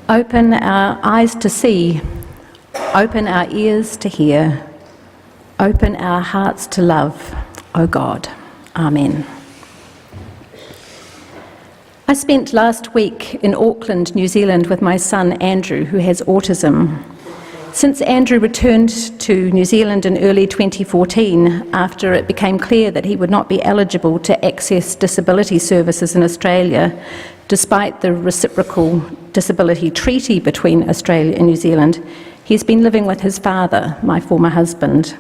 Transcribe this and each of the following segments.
Open our eyes to see, open our ears to hear, open our hearts to love, O God. Amen. I spent last week in Auckland, New Zealand with my son Andrew, who has autism. Since Andrew returned to New Zealand in early 2014, after it became clear that he would not be eligible to access disability services in Australia, despite the reciprocal disability treaty between Australia and New Zealand, he's been living with his father, my former husband.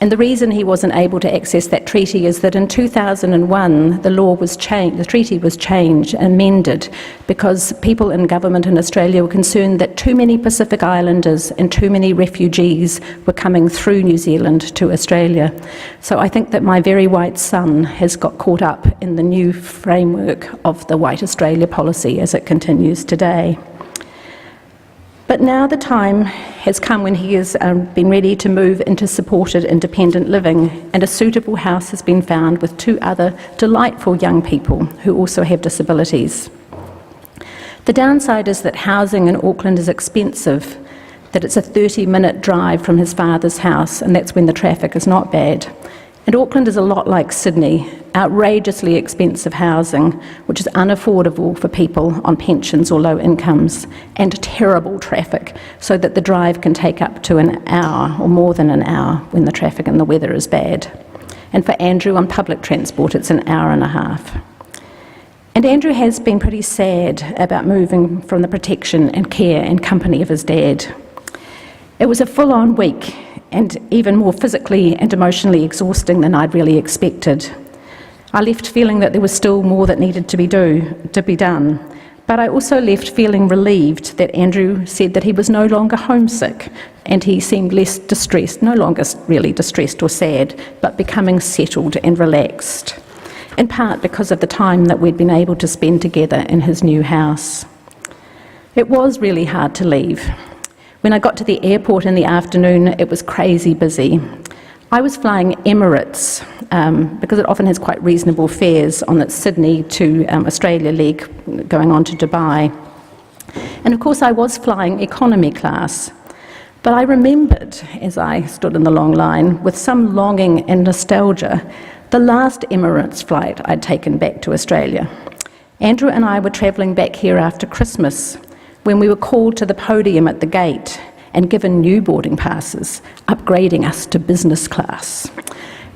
And the reason he wasn't able to access that treaty is that in 2001, the treaty was changed and amended because people in government in Australia were concerned that too many Pacific Islanders and too many refugees were coming through New Zealand to Australia. So I think that my very white son has got caught up in the new framework of the White Australia policy as it continues today. But now the time has come when he has been ready to move into supported independent living, and a suitable house has been found with two other delightful young people who also have disabilities. The downside is that housing in Auckland is expensive, that it's a 30-minute drive from his father's house, and that's when the traffic is not bad. And Auckland is a lot like Sydney, outrageously expensive housing, which is unaffordable for people on pensions or low incomes, and terrible traffic, so that the drive can take up to an hour or more than an hour when the traffic and the weather is bad. And for Andrew on public transport, it's an hour and a half. And Andrew has been pretty sad about moving from the protection and care and company of his dad. It was a full-on week, and even more physically and emotionally exhausting than I'd really expected. I left feeling that there was still more that needed to be done, but I also left feeling relieved that Andrew said that he was no longer homesick, and he seemed less distressed, no longer really distressed or sad, but becoming settled and relaxed, in part because of the time that we'd been able to spend together in his new house. It was really hard to leave. When I got to the airport in the afternoon, it was crazy busy. I was flying Emirates because it often has quite reasonable fares on its Sydney to Australia leg going on to Dubai. And of course I was flying economy class. But I remembered, as I stood in the long line, with some longing and nostalgia, the last Emirates flight I'd taken back to Australia. Andrew and I were travelling back here after Christmas, when we were called to the podium at the gate and given new boarding passes, upgrading us to business class.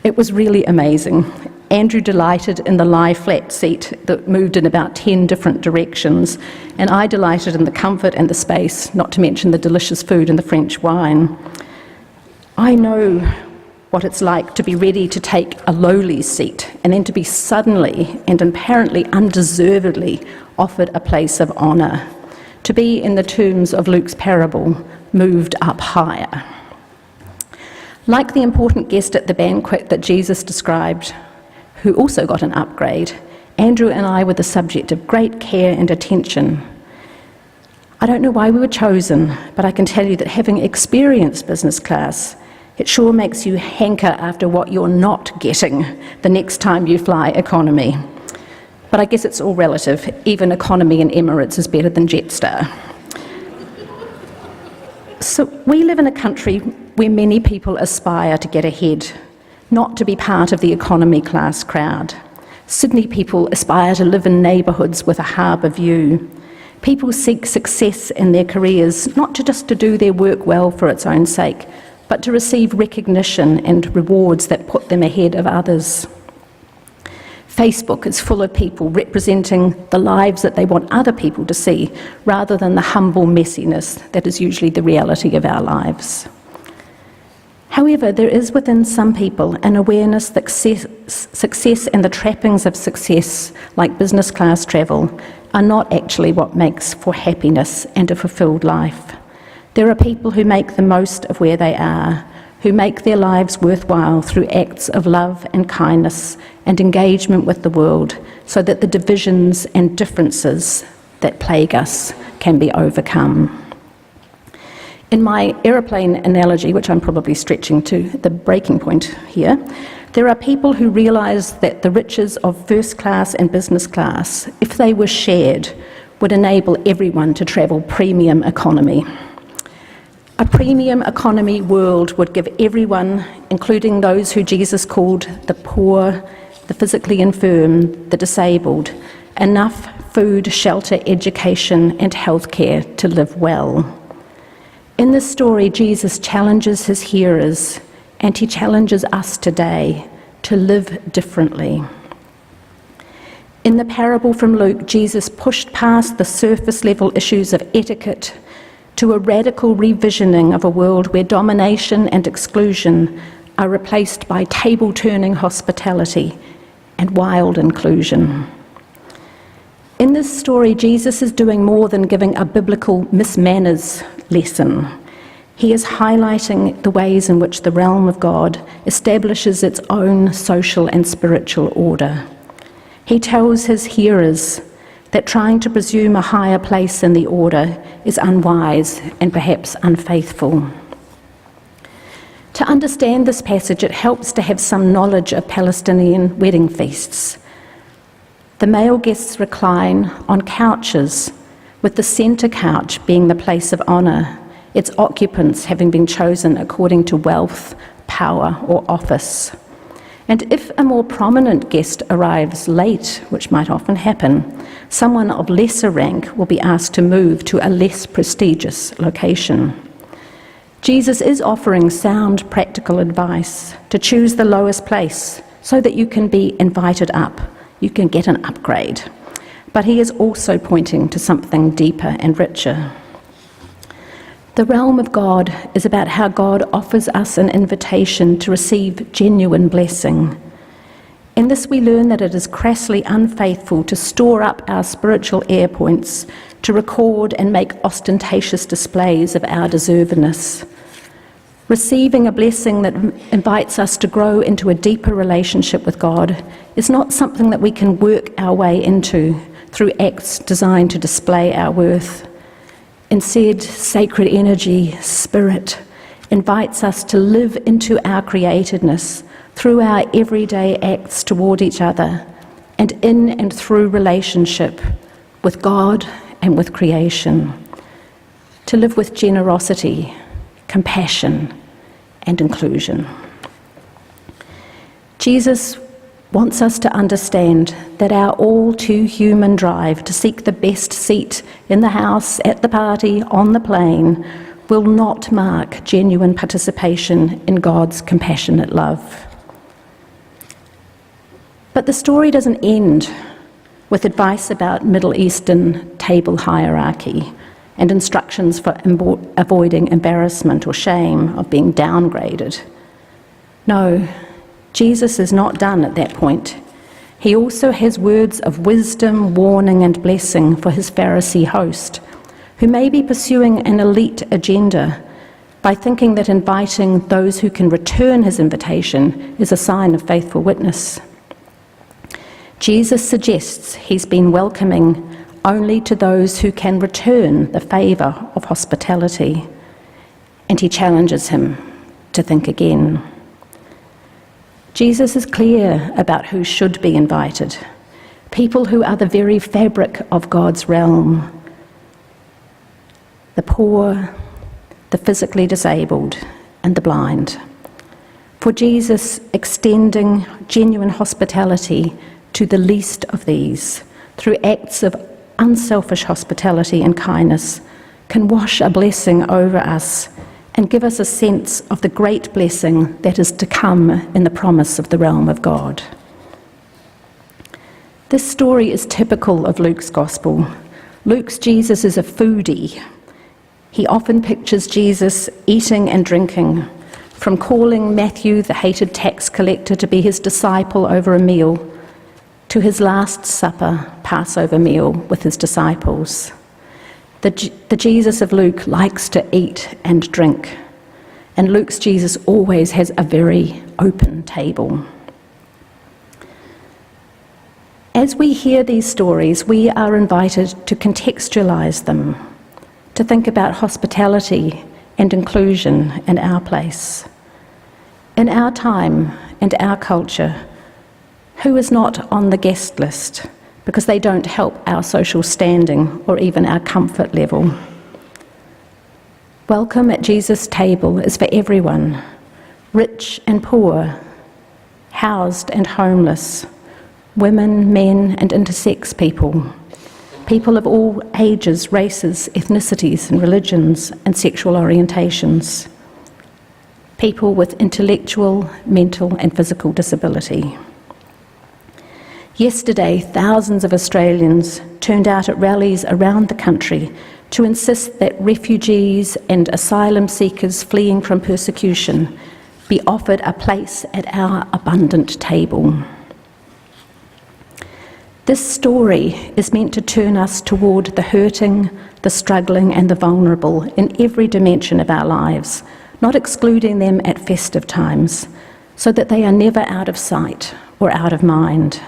It was really amazing. Andrew delighted in the lie flat seat that moved in about 10 different directions, and I delighted in the comfort and the space, not to mention the delicious food and the French wine. I know what it's like to be ready to take a lowly seat and then to be suddenly and apparently undeservedly offered a place of honour. To be, in the terms of Luke's parable, moved up higher. Like the important guest at the banquet that Jesus described, who also got an upgrade, Andrew and I were the subject of great care and attention. I don't know why we were chosen, but I can tell you that having experienced business class, it sure makes you hanker after what you're not getting the next time you fly economy. But I guess it's all relative. Even economy in Emirates is better than Jetstar. So we live in a country where many people aspire to get ahead, not to be part of the economy class crowd. Sydney people aspire to live in neighbourhoods with a harbour view. People seek success in their careers, not just to do their work well for its own sake, but to receive recognition and rewards that put them ahead of others. Facebook is full of people representing the lives that they want other people to see, rather than the humble messiness that is usually the reality of our lives. However, there is within some people an awareness that success and the trappings of success, like business class travel, are not actually what makes for happiness and a fulfilled life. There are people who make the most of where they are, who make their lives worthwhile through acts of love and kindness and engagement with the world, so that the divisions and differences that plague us can be overcome. In my aeroplane analogy, which I'm probably stretching to the breaking point here, there are people who realise that the riches of first class and business class, if they were shared, would enable everyone to travel premium economy. A premium economy world would give everyone, including those who Jesus called the poor, the physically infirm, the disabled, enough food, shelter, education, and healthcare to live well. In this story, Jesus challenges his hearers, and he challenges us today to live differently. In the parable from Luke, Jesus pushed past the surface level issues of etiquette to a radical revisioning of a world where domination and exclusion are replaced by table-turning hospitality and wild inclusion. In this story, Jesus is doing more than giving a biblical mismanners lesson. He is highlighting the ways in which the realm of God establishes its own social and spiritual order. He tells his hearers that trying to presume a higher place in the order is unwise and perhaps unfaithful. To understand this passage, it helps to have some knowledge of Palestinian wedding feasts. The male guests recline on couches, with the centre couch being the place of honour, its occupants having been chosen according to wealth, power, or office. And if a more prominent guest arrives late, which might often happen, someone of lesser rank will be asked to move to a less prestigious location. Jesus is offering sound, practical advice to choose the lowest place so that you can be invited up, you can get an upgrade. But he is also pointing to something deeper and richer. The realm of God is about how God offers us an invitation to receive genuine blessing. In this we learn that it is crassly unfaithful to store up our spiritual air points, to record and make ostentatious displays of our deservedness. Receiving a blessing that invites us to grow into a deeper relationship with God is not something that we can work our way into through acts designed to display our worth. Instead, sacred energy, spirit, invites us to live into our createdness through our everyday acts toward each other and in and through relationship with God and with creation. To live with generosity, compassion, and inclusion. Jesus wants us to understand that our all too human drive to seek the best seat in the house, at the party, on the plane, will not mark genuine participation in God's compassionate love. But the story doesn't end with advice about Middle Eastern table hierarchy and instructions for avoiding embarrassment or shame of being downgraded. No, Jesus is not done at that point. He also has words of wisdom, warning, and blessing for his Pharisee host, who may be pursuing an elite agenda by thinking that inviting those who can return his invitation is a sign of faithful witness. Jesus suggests he's been welcoming only to those who can return the favour of hospitality, and he challenges him to think again. Jesus is clear about who should be invited, people who are the very fabric of God's realm: the poor, the physically disabled, and the blind. For Jesus, extending genuine hospitality to the least of these through acts of unselfish hospitality and kindness can wash a blessing over us and give us a sense of the great blessing that is to come in the promise of the realm of God. This story is typical of Luke's gospel. Luke's Jesus is a foodie. He often pictures Jesus eating and drinking, from calling Matthew, the hated tax collector, to be his disciple over a meal, to his Last Supper, Passover meal with his disciples. The Jesus of Luke likes to eat and drink, and Luke's Jesus always has a very open table. As we hear these stories, we are invited to contextualise them, to think about hospitality and inclusion in our place. In our time and our culture, who is not on the guest list, because they don't help our social standing or even our comfort level. Welcome at Jesus' table is for everyone, rich and poor, housed and homeless, women, men and intersex people, people of all ages, races, ethnicities and religions and sexual orientations, people with intellectual, mental and physical disability. Yesterday, thousands of Australians turned out at rallies around the country to insist that refugees and asylum seekers fleeing from persecution be offered a place at our abundant table. This story is meant to turn us toward the hurting, the struggling and the vulnerable in every dimension of our lives, not excluding them at festive times, so that they are never out of sight or out of mind.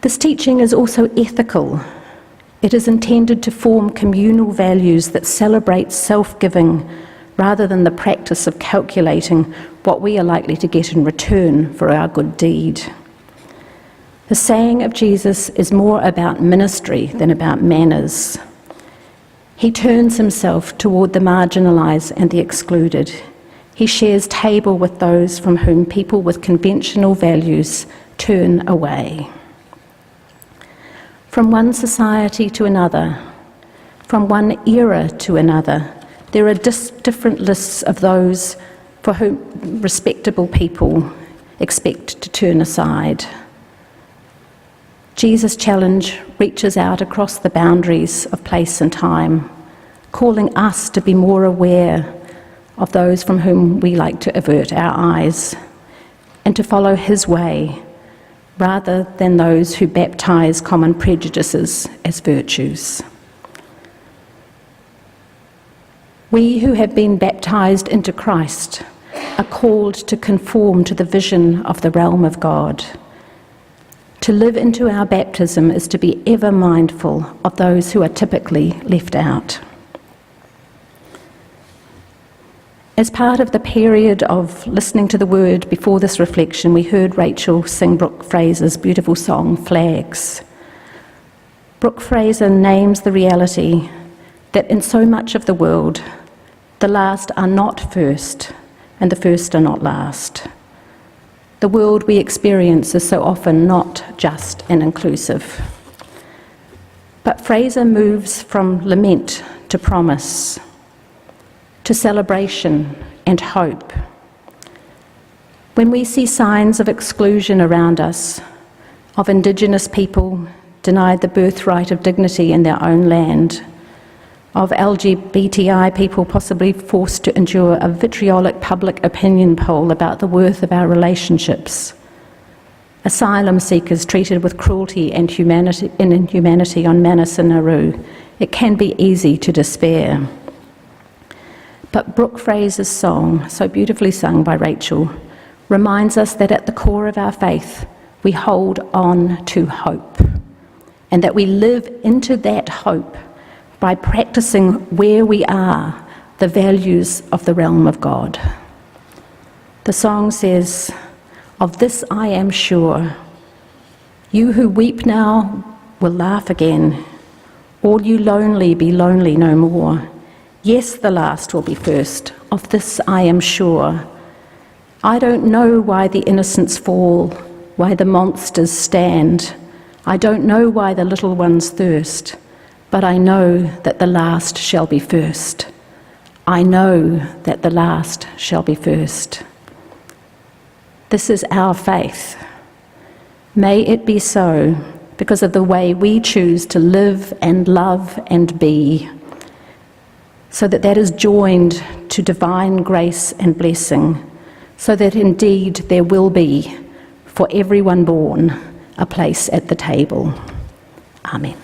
This teaching is also ethical. It is intended to form communal values that celebrate self-giving rather than the practice of calculating what we are likely to get in return for our good deed. The saying of Jesus is more about ministry than about manners. He turns himself toward the marginalised and the excluded. He shares table with those from whom people with conventional values turn away. From one society to another, from one era to another, there are different lists of those for whom respectable people expect to turn aside. Jesus' challenge reaches out across the boundaries of place and time, calling us to be more aware of those from whom we like to avert our eyes, and to follow his way, rather than those who baptise common prejudices as virtues. We who have been baptised into Christ are called to conform to the vision of the realm of God. To live into our baptism is to be ever mindful of those who are typically left out. As part of the period of listening to the word before this reflection, we heard Rachel sing Brooke Fraser's beautiful song, Flags. Brooke Fraser names the reality that in so much of the world, the last are not first and the first are not last. The world we experience is so often not just and inclusive. But Fraser moves from lament to promise, to celebration and hope. When we see signs of exclusion around us, of Indigenous people denied the birthright of dignity in their own land, of LGBTI people possibly forced to endure a vitriolic public opinion poll about the worth of our relationships, asylum seekers treated with cruelty and inhumanity on Manus and Nauru, it can be easy to despair. But Brooke Fraser's song, so beautifully sung by Rachel, reminds us that at the core of our faith, we hold on to hope, and that we live into that hope by practicing where we are the values of the realm of God. The song says, "Of this I am sure, you who weep now will laugh again. All you lonely be lonely no more. Yes, the last will be first, of this I am sure. I don't know why the innocents fall, why the monsters stand. I don't know why the little ones thirst, but I know that the last shall be first. I know that the last shall be first." This is our faith. May it be so because of the way we choose to live and love and be, so that that is joined to divine grace and blessing, so that indeed there will be, for everyone born, a place at the table. Amen.